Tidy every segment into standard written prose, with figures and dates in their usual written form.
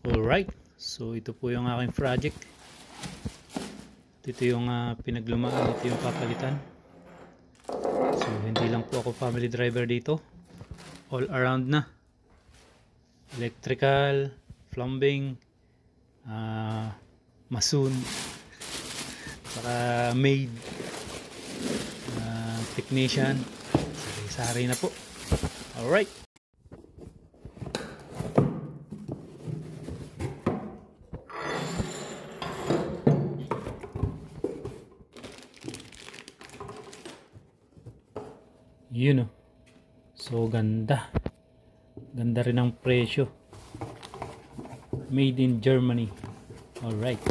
Alright, so ito po yung aking project. Ito yung pinaglumaan, ito yung papalitan. So hindi lang po ako family driver dito, all around na. Electrical, plumbing, mason, saka maid, technician, sari-sari na po. Alright. Yun, oh. So ganda rin ang presyo, made in Germany. Alright.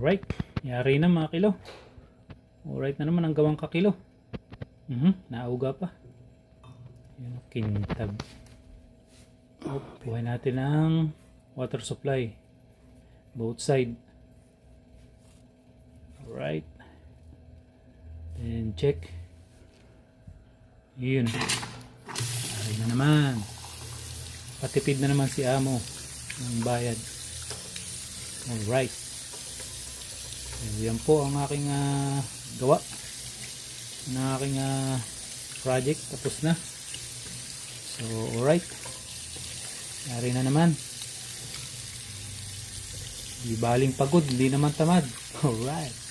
Alright, yari na mga kilo. Alright na naman ang gawang kakilo. Nauga pa. Yan, kintab. Buhay natin ang water supply, both side. Alright, then check. Yun, yari na naman. Patipid na naman si amo ng bayad. Alright, yan po ang aking gawa ng aking project. Tapos na. So alright, yari na naman. Di baling pagod, hindi naman tamad. Alright.